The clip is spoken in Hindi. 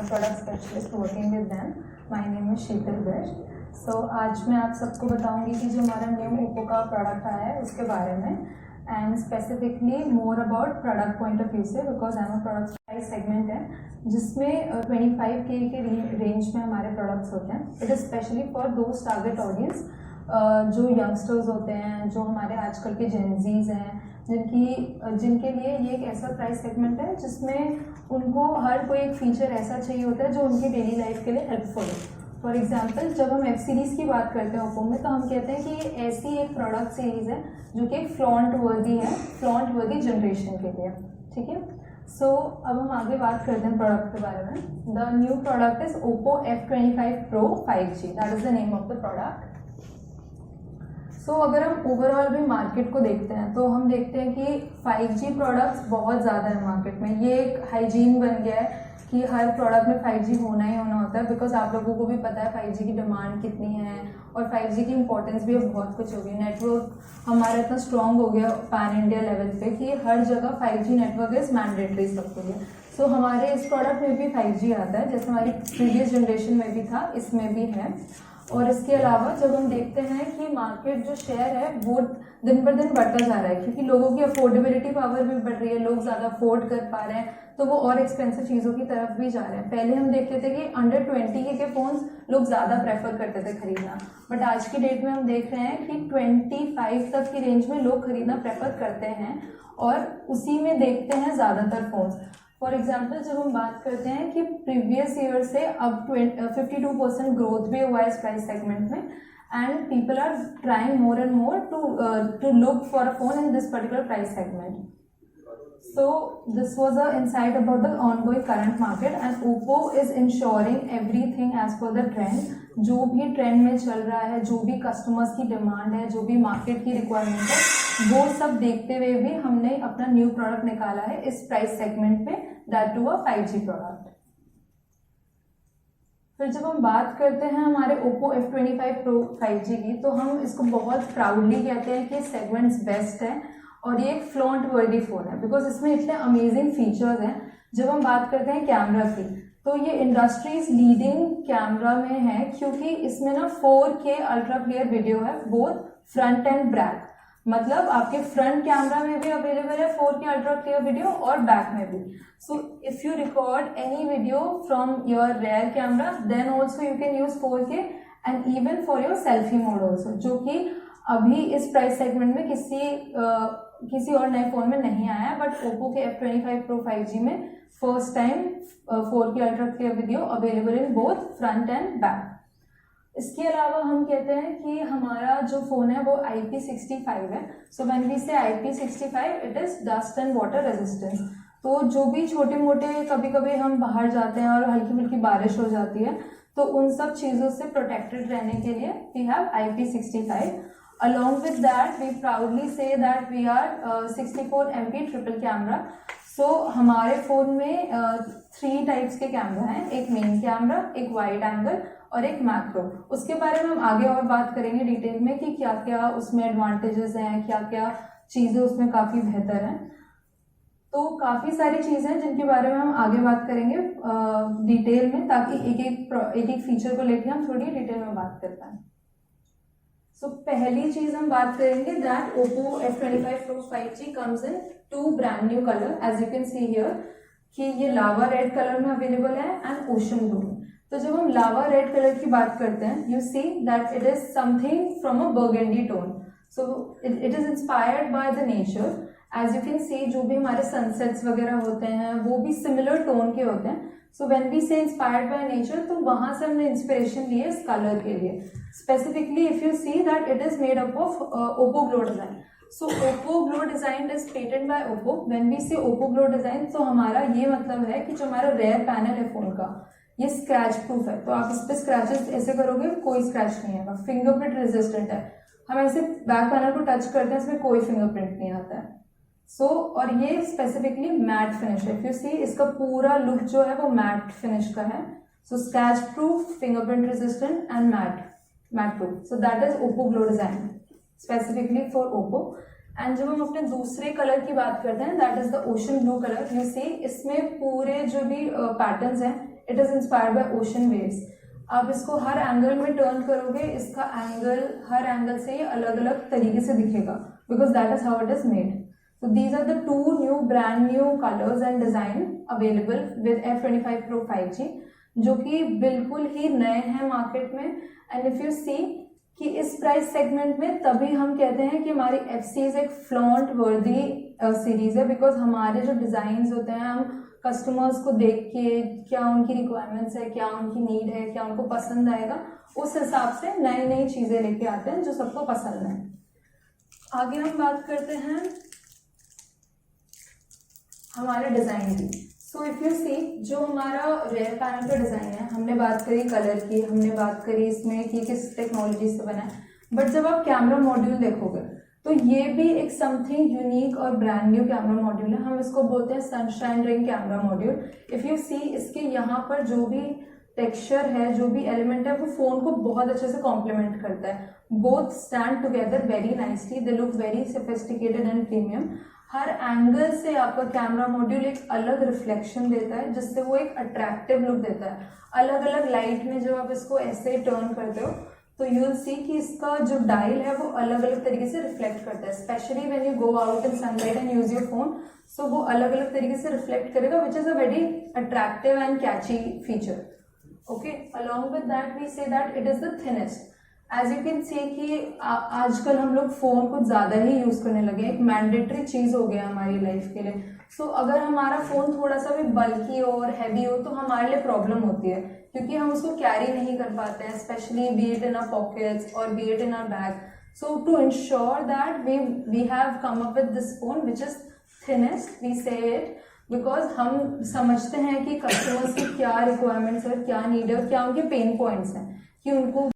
product specialist working with them. My name is Sheetal Garg. So आज मैं आप सबको बताऊंगी कि जो हमारा न्यू ओप्पो का प्रोडक्ट आया है उसके बारे में and specifically more about product point of view से, because I am product price segment है जिसमें 25K के रेंज में हमारे प्रोडक्ट्स होते हैं. It is specially for those target audience जो यंगस्टर्स होते हैं, जो हमारे आजकल के जेनजीज हैं, जिनके लिए ये एक ऐसा प्राइस सेगमेंट है जिसमें उनको हर कोई एक फीचर ऐसा चाहिए होता है जो उनकी डेली लाइफ के लिए हेल्पफुल है. फॉर एग्जांपल जब हम एफ सीरीज़ की बात करते हैं ओप्पो में, तो हम कहते हैं कि ये ऐसी एक प्रोडक्ट सीरीज़ है जो कि फ्लॉन्ट वर्दी है, फ्लॉन्ट वर्दी जनरेशन के लिए. ठीक है. सो अब हम आगे बात करते हैं प्रोडक्ट के बारे में. The new product is Oppo F25 Pro 5G. That is the name of the product. So अगर हम ओवरऑल भी मार्केट को देखते हैं तो हम देखते हैं कि 5G प्रोडक्ट्स बहुत ज़्यादा है मार्केट में. ये एक हाइजीन बन गया है कि हर प्रोडक्ट में 5G होना ही होना होता है, बिकॉज आप लोगों को भी पता है 5G की डिमांड कितनी है और 5G की इंपॉर्टेंस भी अब बहुत कुछ हो गई. नेटवर्क हमारा इतना स्ट्रॉन्ग हो गया पैन इंडिया लेवल पे कि हर जगह 5G नेटवर्क इज मैंडेटरी सबके लिए. सो हमारे इस प्रोडक्ट में भी 5G आता है, जैसे हमारी प्रीवियस जनरेशन में भी था, इसमें भी है. और इसके अलावा जब हम देखते हैं कि मार्केट जो शेयर है वो दिन पर दिन बढ़ता जा रहा है, क्योंकि लोगों की अफोर्डेबिलिटी पावर भी बढ़ रही है, लोग ज़्यादा अफोर्ड कर पा रहे हैं, तो वो और एक्सपेंसिव चीज़ों की तरफ भी जा रहे हैं. पहले हम देखते थे कि अंडर 20K के फ़ोन्स लोग ज़्यादा प्रेफर करते थे खरीदना, बट आज की डेट में हम देख रहे हैं कि 25 तक की रेंज में लोग खरीदना प्रेफर करते हैं और उसी में देखते हैं ज़्यादातर फ़ोन्स. फॉर एग्जाम्पल जब हम बात करते हैं कि प्रीवियस ईयर से अब 52% ग्रोथ भी हुआ है इस प्राइस सेगमेंट में, and people are trying more and more to look for a phone in this particular price segment. So this was a insight about the ongoing current market, and Oppo is ensuring everything as per the trend. जो भी ट्रेंड में चल रहा है, जो भी कस्टमर्स की डिमांड है, जो भी मार्केट की रिक्वायरमेंट है, वो सब देखते हुए भी हमने अपना न्यू प्रोडक्ट निकाला है इस प्राइस सेगमेंट पे, that too a 5G product. फिर जब हम बात करते हैं हमारे Oppo F25 Pro 5G की, तो हम इसको बहुत प्राउडली कहते हैं कि सेगमेंट्स बेस्ट है और ये एक फ्लॉन्ट वर्दी फोन है, बिकॉज इसमें इतने अमेजिंग फीचर्स हैं. जब हम बात करते हैं कैमरा की, तो ये इंडस्ट्रीज लीडिंग कैमरा में है, क्योंकि इसमें ना 4K अल्ट्रा क्लियर वीडियो है, बोथ फ्रंट एंड बैक. मतलब आपके फ्रंट कैमरा में भी अवेलेबल है 4K अल्ट्रा क्लियर वीडियो और बैक में भी. So if you record any video from your rear camera, then also you can use 4K and even for your selfie mode also, जो कि अभी इस प्राइस सेगमेंट में किसी और नए फोन में नहीं आया है, बट ओप्पो के F25 Pro 5G में first time 4K ultra clear video available in both front and back. इसके अलावा हम कहते हैं कि हमारा जो फोन है वो IP65 है. सो व्हेन वी से IP65 it is dust and water resistance. तो जो भी छोटे मोटे कभी कभी हम बाहर जाते हैं और हल्की फुल्की बारिश हो जाती है, तो उन सब चीज़ों से प्रोटेक्टेड रहने के लिए we have IP65. Along with that, we proudly say that we are 64 MP triple camera. So हमारे फ़ोन में 3 टाइप्स के कैमरा हैं, एक मेन कैमरा, एक वाइड एंगल और एक मैक्रो. उसके बारे में हम आगे और बात करेंगे डिटेल में कि क्या क्या उसमें एडवांटेजेस हैं, क्या क्या चीज़ें उसमें काफ़ी बेहतर हैं. तो काफ़ी सारी चीज़ें हैं जिनके बारे में हम आगे बात करेंगे डिटेल में, ताकि एक एक फीचर को लेकर हम थोड़ी डिटेल में बात कर पाएँ. सो पहली चीज हम बात करेंगे that Oppo F25 Pro 5G comes in 2 brand new color, as you can see here कि ये लावा रेड कलर में अवेलेबल है एंड ओशन ब्लू. तो जब हम लावा रेड कलर की बात करते हैं, you see that it is something from a burgundy tone. So it is inspired by the nature. As you can see जो भी हमारे सनसेट्स वगैरह होते हैं वो भी सिमिलर टोन के होते हैं. सो व्हेन वी से इंस्पायर्ड बाय नेचर, तो वहां से हमने इंस्पिरेशन ली है इस कलर के लिए. Specifically if you see that it is made up of Oppo Glow design. So Oppo Glow design is patent by Oppo. When we say Oppo Glow design, तो हमारा ये मतलब है कि जो हमारा रेयर पैनल है फोन का, ये स्क्रैच प्रूफ है. तो आप इस पे स्क्रैचेस ऐसे करोगे कोई स्क्रैच नहीं आएगा. फिंगरप्रिंट रेजिस्टेंट है. हम ऐसे बैक पैनल को टच करते हैं, इसमें कोई फिंगरप्रिंट नहीं आता है. और ये स्पेसिफिकली मैट फिनिश है. इफ यू सी इसका पूरा लुक जो है वो मैट फिनिश का है. So scratch proof, fingerprint resistant and matte proof. So that is Oppo Glow design specifically for Oppo. And जब हम अपने दूसरे कलर की बात करते हैं, that is the ocean blue colour. You see इसमें पूरे जो भी पैटर्न्स हैं it is inspired by ocean waves. आप इसको हर एंगल में टर्न करोगे, इसका एंगल हर एंगल से ये अलग अलग तरीके से दिखेगा, because that is how it is made. So these are the two new brand new colors and design available with F25 Pro 5G, जो कि बिल्कुल ही नए हैं मार्केट में। एंड इफ यू सी कि इस प्राइस सेगमेंट में तभी हम कहते हैं कि हमारी FC's एक फ्लॉन्ट वर्दी सीरीज है, बिकॉज हमारे जो डिजाइन होते हैं हम कस्टमर्स को देख के क्या उनकी रिक्वायरमेंट्स है, क्या उनकी नीड है, क्या उनको पसंद आएगा, उस हिसाब से नई नई चीजें लेके आते हैं जो सबको पसंद है। आगे हम बात करते हैं हमारे डिज़ाइन की। सो इफ़ यू सी, जो हमारा रेयर पैनल का डिज़ाइन है, हमने बात करी कलर की, हमने बात करी इसमें कि किस टेक्नोलॉजी से बना है, बट जब आप कैमरा मॉड्यूल देखोगे तो ये भी एक समथिंग यूनिक और ब्रांड न्यू कैमरा मॉड्यूल है। हम इसको बोलते हैं sunshine ring camera module. If you see, इसके यहाँ पर जो भी टेक्सचर है, जो भी एलिमेंट है, वो फ़ोन को बहुत अच्छे से कॉम्प्लीमेंट करता है। Both stand together very nicely, they look very sophisticated and premium. Her angle से आपका कैमरा मॉड्यूल एक अलग रिफ्लेक्शन देता है, जिससे वो एक अट्रैक्टिव लुक देता है। अलग अलग लाइट में जब आप इसको ऐसे टर्न करते हो तो यू विल सी कि इसका जो डायल है वो अलग अलग तरीके से रिफ्लेक्ट करता है, specially when you go out in sunlight and use your phone. So वो अलग अलग तरीके से रिफ्लेक्ट करेगा, which is a very attractive and catchy feature. Okay, along with that we say that it is the thinnest. As you can see कि आजकल हम लोग फ़ोन कुछ ज़्यादा ही यूज़ करने लगे, एक मैंडेटरी चीज़ हो गया हमारी लाइफ के लिए। सो अगर हमारा फ़ोन थोड़ा सा भी बल्की हो और हैवी हो तो हमारे लिए प्रॉब्लम होती है, क्योंकि हम उसको कैरी नहीं कर पाते हैं, specially be it in our pockets और be it in our bag. So to ensure that we have come up with this phone which is thinnest, we say it because हम समझते हैं कि कस्टमर्स की क्या रिक्वायरमेंट्स है, क्या नीड है और क्या उनके पेन पॉइंट्स हैं, कि उनको